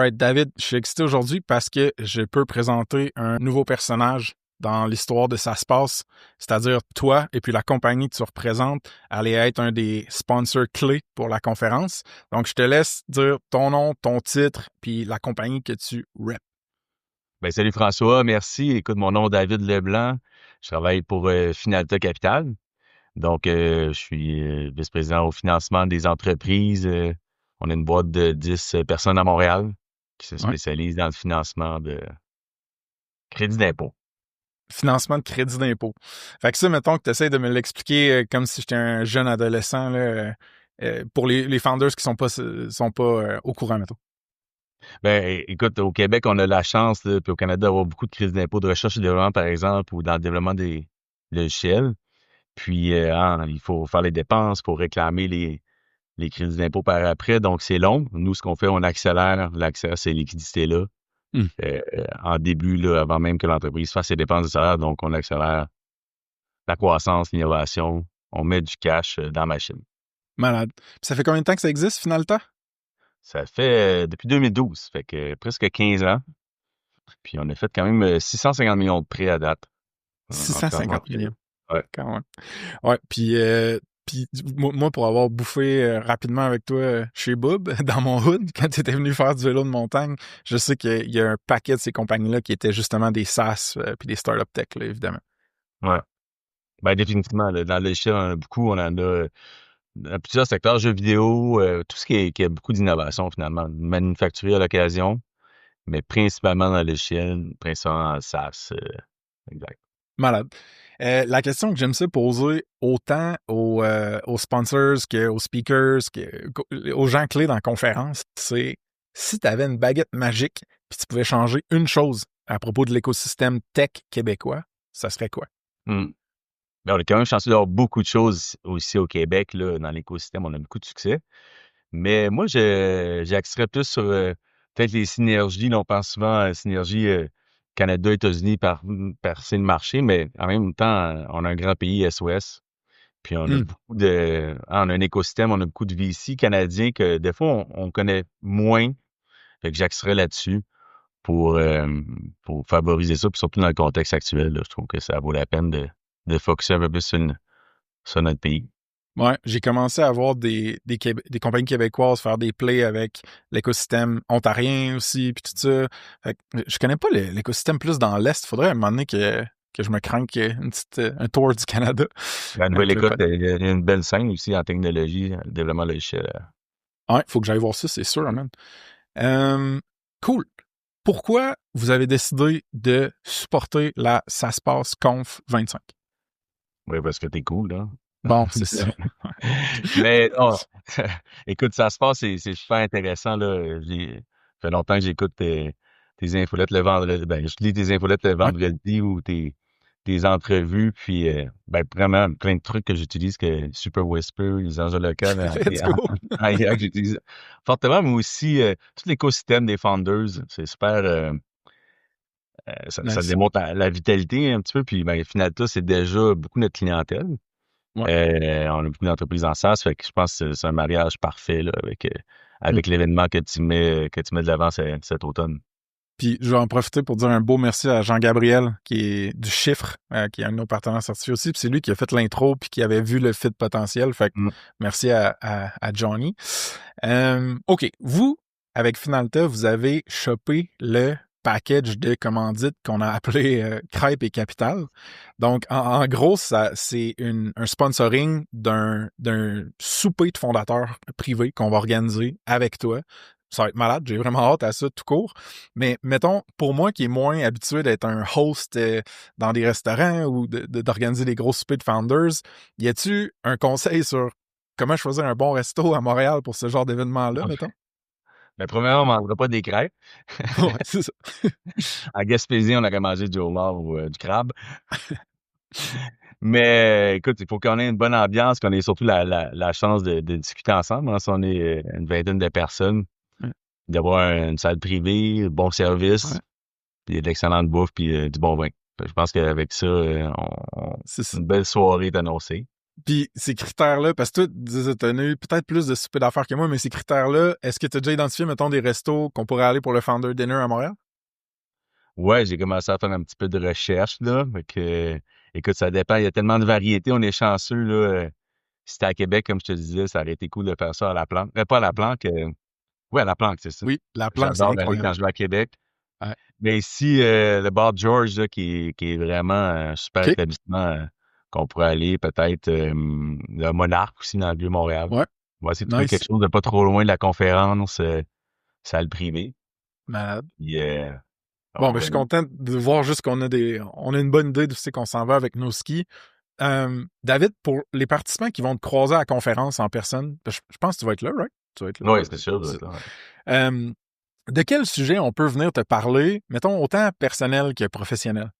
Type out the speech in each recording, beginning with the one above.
Alright, David, je suis excité aujourd'hui parce que je peux présenter un nouveau personnage dans l'histoire de Ça se passe, c'est-à-dire toi et puis la compagnie que tu représentes allait être un des sponsors clés pour la conférence. Donc, je te laisse dire ton nom, ton titre, puis la compagnie que tu rep. Ben, salut François, merci. Écoute, mon nom est David Leblanc. Je travaille pour Finalta Capital. Donc, je suis vice-président au financement des entreprises. On a une boîte de 10 personnes à Montréal qui se Ouais. spécialise dans le financement de crédits d'impôt. Financement de crédit d'impôt. Fait que ça, mettons que tu essaies de me l'expliquer comme si j'étais un jeune adolescent là, pour les founders qui sont pas au courant, mettons. Ben, écoute, au Québec, on a la chance, là, puis au Canada, d'avoir beaucoup de crédits d'impôt de recherche et développement, par exemple, ou dans le développement des logiciels. Puis, il faut faire les dépenses pour réclamer les crédits d'impôt par après. Donc, c'est long. Nous, ce qu'on fait, on accélère l'accès à ces liquidités-là Hmm. en début, là, avant même que l'entreprise fasse ses dépenses de salaire. Donc, on accélère la croissance, l'innovation. On met du cash dans la machine. Malade. Puis ça fait combien de temps que ça existe, Finalta? Ça fait depuis 2012, fait que presque 15 ans. Puis, on a fait quand même 650 millions de prêts à date en financement 650 privé. millions, Ouais. quand même. Ouais, puis moi, pour avoir bouffé rapidement avec toi chez Bob, dans mon hood, quand tu étais venu faire du vélo de montagne, je sais qu'il y a un paquet de ces compagnies-là qui étaient justement des SaaS puis des startup tech, là, évidemment. Ouais. Ben, définitivement, là, dans le logiciel, on en a beaucoup. On en a dans plusieurs secteurs, jeux vidéo, tout ce qui a beaucoup d'innovation, finalement. Manufacturier à l'occasion, mais principalement dans le logiciel, principalement dans le SaaS. Exact. Malade. La question que j'aime ça poser autant aux sponsors qu'aux speakers, aux gens clés dans la conférence, c'est si tu avais une baguette magique puis tu pouvais changer une chose à propos de l'écosystème tech québécois, ça serait quoi? Hmm. Ben, on est quand même chanceux d'avoir beaucoup de choses aussi au Québec, là, dans l'écosystème. On a beaucoup de succès. Mais moi, j'axerais plus sur peut-être les synergies. Là, on pense souvent à synergie Canada, États-Unis percer le marché, mais en même temps, on a un grand pays, SOS. Puis on a Hmm. on a un écosystème, on a beaucoup de VC canadiens que des fois, on connaît moins. Fait que j'axerais là-dessus pour, euh, pour favoriser ça, puis surtout dans le contexte actuel, là, je trouve que ça vaut la peine de focuser un peu plus sur notre pays. Ouais, j'ai commencé à voir des compagnies québécoises faire des plays avec l'écosystème ontarien aussi, puis tout ça. Fait que je connais pas l'écosystème plus dans l'Est. Faudrait à un moment donné que je me cranque un tour du Canada La avec le Nouvelle-Écosse, il y a une belle scène aussi en technologie, le développement logiciel. Ouais, faut que j'aille voir ça, c'est sûr, man. Cool. Pourquoi vous avez décidé de supporter la Ça se passe Conf 25? Oui, parce que t'es cool, là. Bon, c'est ça. Mais non, écoute, ça se passe, c'est super intéressant, là. Ça fait longtemps que j'écoute tes infolettes le vendredi. Ben, je lis tes infolettes le Ouais, vendredi ou tes entrevues, puis ben, vraiment plein de trucs que j'utilise, que Super Whisper, les enjeux locaux let's go. en IA que j'utilise fortement, mais aussi tout l'écosystème des founders. C'est super. Ça Nice. démontre la vitalité un petit peu, puis ben, Finalta, c'est déjà beaucoup notre clientèle. Ouais. On a beaucoup d'entreprises en SaaS, fait que je pense que c'est un mariage parfait là, Hmm. avec l'événement que tu mets de l'avant cet automne. Puis je vais en profiter pour dire un beau merci à Jean-Gabriel, qui est du Chiffre, qui est un de nos partenaires certifiés aussi. Puis c'est lui qui a fait l'intro puis qui avait vu le fit potentiel. Fait que Mm. merci à Johnny. OK. Vous, avec Finalta, vous avez chopé le package de commandites qu'on a appelé Crêpes et Capital. Donc, en gros, ça, c'est un sponsoring d'un souper de fondateurs privés qu'on va organiser avec toi. Ça va être malade, j'ai vraiment hâte à ça tout court. Mais mettons, pour moi qui est moins habitué d'être un host dans des restaurants ou d'organiser des gros soupers de founders, y a-tu un conseil sur comment choisir un bon resto à Montréal pour ce genre d'événement-là, mettons? Mais premièrement, on ne mangera pas des crêpes. Ouais, c'est ça. En Gaspésie, on aurait mangé du homard ou du crabe. Mais écoute, il faut qu'on ait une bonne ambiance, qu'on ait surtout la chance de discuter ensemble. Hein, si on est une vingtaine de personnes, Ouais, d'avoir une salle privée, bon ouais, service, puis de l'excellente bouffe, puis du bon vin. Fait que je pense qu'avec ça, c'est ça. une belle soirée est annoncée. Puis ces critères-là, parce que toi, tu as eu peut-être plus de souper d'affaires que moi, mais ces critères-là, est-ce que tu as déjà identifié, mettons, des restos qu'on pourrait aller pour le Founder Dinner à Montréal? Ouais, j'ai commencé à faire un petit peu de recherche, là. Fait que, écoute, ça dépend. Il y a tellement de variétés. On est chanceux, là. Si c'était à Québec, comme je te disais, ça aurait été cool de faire ça à la planque. Pas à la planque. Ouais, à la planque, c'est ça. Oui, la planque, c'est J'adore aller quand incroyable. je vais à Québec. Ouais. Mais ici, le Bar George, là, qui est vraiment un super OK. établissement qu'on pourrait aller, peut-être le Monarque aussi dans le Vieux-Montréal. Ouais. On va essayer de trouver Nice. quelque chose de pas trop loin de la conférence, salle privée. Malade. Puis, Bon, on ben, je va suis content de voir juste qu'on a une bonne idée de ce qu'on s'en va avec nos skis. David, pour les participants qui vont te croiser à la conférence en personne, je pense que tu vas être là, right? Tu vas être là. Oui, c'est sûr. C'est- Euh, de quel sujet on peut venir te parler, mettons, autant personnel que professionnel?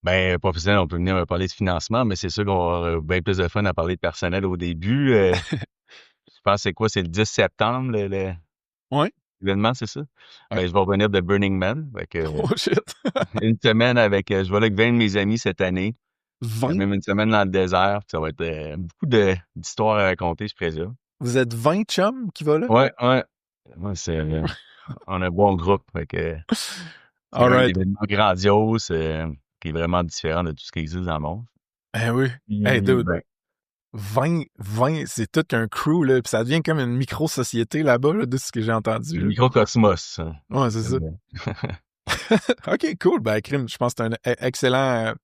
Ben, professionnel, on peut venir me parler de financement, mais c'est sûr qu'on va avoir bien plus de fun à parler de personnel au début. Je pense que c'est quoi? C'est le 10 septembre, Oui. l'événement, c'est ça? Ouais. Ben, je vais revenir de Burning Man. Fait que, Oh shit. une semaine avec, je vais là avec 20 de mes amis cette année. 20? Même une semaine dans le désert. Ça va être beaucoup d'histoires à raconter, je présume. Vous êtes 20 chums qui va là? Ouais, ouais. Ouais, on a un bon groupe. Fait que c'est All un right. événement grandiose qui est vraiment différent de tout ce qui existe dans le monde. Eh oui. Hey, Puis, dude. ben, 20, c'est tout qu'un crew, là. Puis ça devient comme une micro-société là-bas, là, de ce que j'ai entendu, le là. microcosmos. Ouais, c'est ça. OK, cool. Ben, crime, je pense que c'est un excellent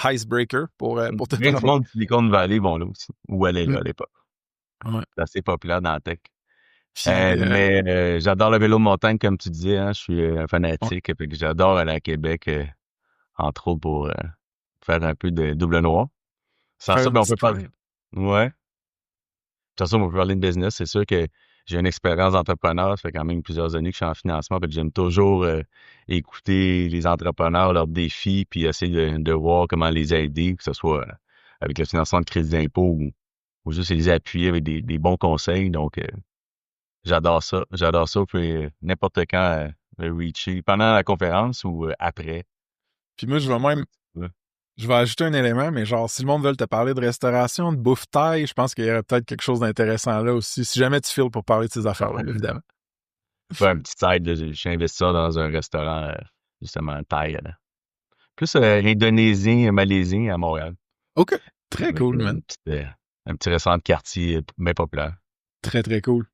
icebreaker pour te Bien du parler. monde de Silicon Valley vont là aussi. Où elle est là Mm. à l'époque. Ouais. C'est assez populaire dans la tech. Puis, Mais j'adore le vélo de montagne, comme tu disais, hein. Je suis un ouais, fanatique. Fait que j'adore aller à Québec, entre autres pour faire un peu de double noir. Sans faire ça, une ben, on peut petite pas. ride. Ouais. Sans ça, on peut parler de business. C'est sûr que j'ai une expérience d'entrepreneur. Ça fait quand même plusieurs années que je suis en financement. Fait que j'aime toujours écouter les entrepreneurs, leurs défis, puis essayer de voir comment les aider, que ce soit avec le financement de crédit d'impôt ou juste les appuyer avec des bons conseils. Donc, j'adore ça. J'adore ça. Puis n'importe quand le reacher pendant la conférence ou après. Puis moi, Ouais. je vais ajouter un élément, mais genre, si le monde veut te parler de restauration, de bouffe thaï, je pense qu'il y aurait peut-être quelque chose d'intéressant là aussi, si jamais tu files pour parler de ces affaires-là, évidemment. Faire un petit side, là, je suis investisseur dans un restaurant, justement, thaï. Plus indonésien, malaisien à Montréal. OK. Très Avec cool, man. un petit restaurant de quartier bien populaire. Très, très cool.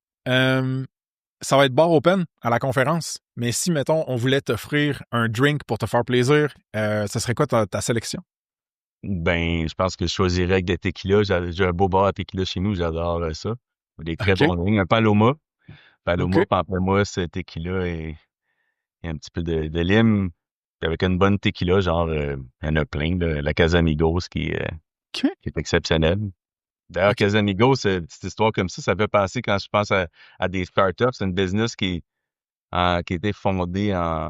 Ça va être bar open à la conférence, mais si, mettons, on voulait t'offrir un drink pour te faire plaisir, ce serait quoi ta sélection? Ben, je pense que je choisirais avec des tequilas. J'ai un beau bar à tequila chez nous, j'adore ça. Des très OK. bons drinks. Un Paloma. Paloma, OK. pamplemousse, tequila et un petit peu de lime. Puis avec une bonne tequila, genre, il y en a plein, là. La Casamigos OK. qui est exceptionnelle. D'ailleurs, OK. Casamigos, cette histoire comme ça fait penser quand je pense à des startups. C'est une business qui a été fondée en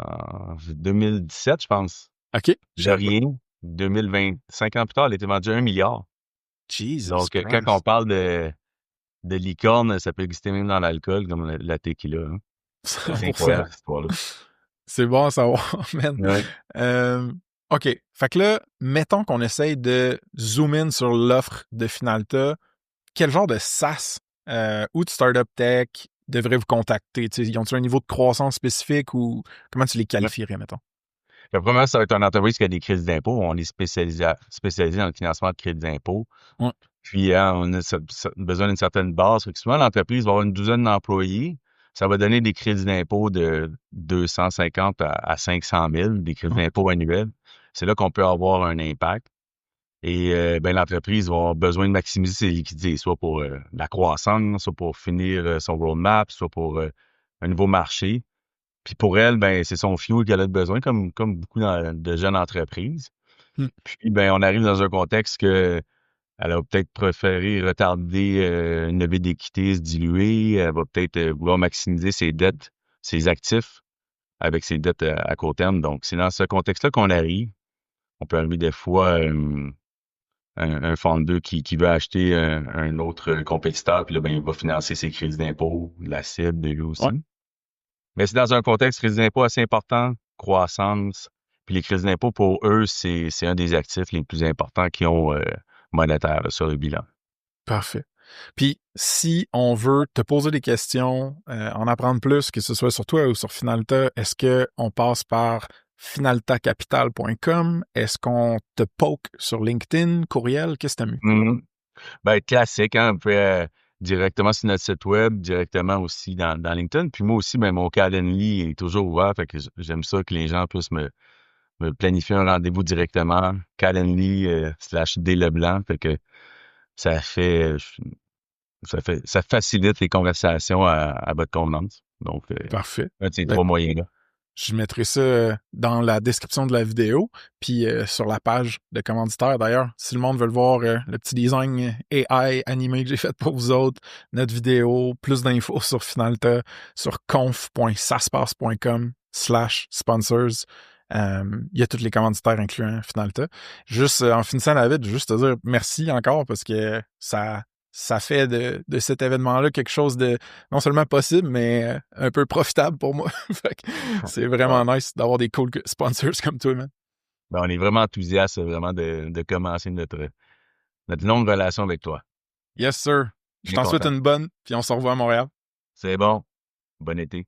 2017, je pense. OK. Je De savais pas. rien. 5 ans plus tard, elle a été vendue à 1 milliard. Jesus Donc, quand on Christ. parle de licorne, ça peut exister même dans l'alcool, comme la tequila, hein. C'est assez 100%. incroyable, cette histoire-là. C'est bon à savoir, man. Ouais. Euh, OK. Fait que là, mettons qu'on essaye de zoom in sur l'offre de Finalta. Quel genre de SaaS ou de startup tech devrait vous contacter? T'sais, ils ont-ils un niveau de croissance spécifique ou comment tu les Ouais. qualifierais, mettons? La première, ça va être une entreprise qui a des crédits d'impôt. On est spécialisé dans le financement de crédits d'impôt. Ouais. Puis, on a besoin d'une certaine base. Fait que souvent, l'entreprise va avoir une douzaine d'employés. Ça va donner des crédits d'impôt de 250 à 500 000, des crédits Ouais. d'impôt annuels. C'est là qu'on peut avoir un impact. Et ben, l'entreprise va avoir besoin de maximiser ses liquidités, soit pour la croissance, soit pour finir son roadmap, soit pour un nouveau marché. Puis pour elle, ben, c'est son fuel qu'elle a besoin, comme beaucoup de jeunes entreprises. Hmm. Puis ben, on arrive dans un contexte que elle a peut-être préféré retarder une levée d'équité, se diluer. Elle va peut-être vouloir maximiser ses dettes, ses actifs avec ses dettes à court terme. Donc, c'est dans ce contexte-là qu'on arrive. On peut arriver des fois un founder qui veut acheter un autre compétiteur, puis là, ben, il va financer ses crédits d'impôt, la cible de lui aussi. Ouais. Mais c'est dans un contexte crédit d'impôt assez important, croissance. Puis les crédits d'impôt, pour eux, c'est un des actifs les plus importants qu'ils ont monétaire là, sur le bilan. Parfait. Puis, si on veut te poser des questions, en apprendre plus, que ce soit sur toi ou sur Finalta, est-ce qu'on passe par finaltacapital.com? Est-ce qu'on te poke sur LinkedIn, courriel? Qu'est-ce que t'as mieux? Ben, classique, hein, un peu directement sur notre site web, directement aussi dans LinkedIn. Puis moi aussi, ben, mon Calendly est toujours ouvert, fait que j'aime ça que les gens puissent me planifier un rendez-vous directement. Calendly /D Leblanc, fait que ça fait, ça facilite les conversations à votre convenance. Donc, Parfait. un de ces Ben, trois moyens-là. je mettrai ça dans la description de la vidéo, puis sur la page de commanditaire. D'ailleurs, si le monde veut le voir, le petit design AI animé que j'ai fait pour vous autres, notre vidéo, plus d'infos sur Finalta, sur conf.saspace.com/sponsors. Il y a tous les commanditaires incluant Finalta. Juste en finissant la vidéo, juste te dire merci encore parce que ça fait de cet événement-là quelque chose de non seulement possible, mais un peu profitable pour moi. Fait que c'est vraiment Bon. nice d'avoir des cool sponsors comme toi, man. Ben, on est vraiment enthousiaste vraiment de commencer notre longue relation avec toi. Yes, sir. Je Bien t'en souhaite content. une bonne, puis on se revoit à Montréal. C'est bon. Bon été.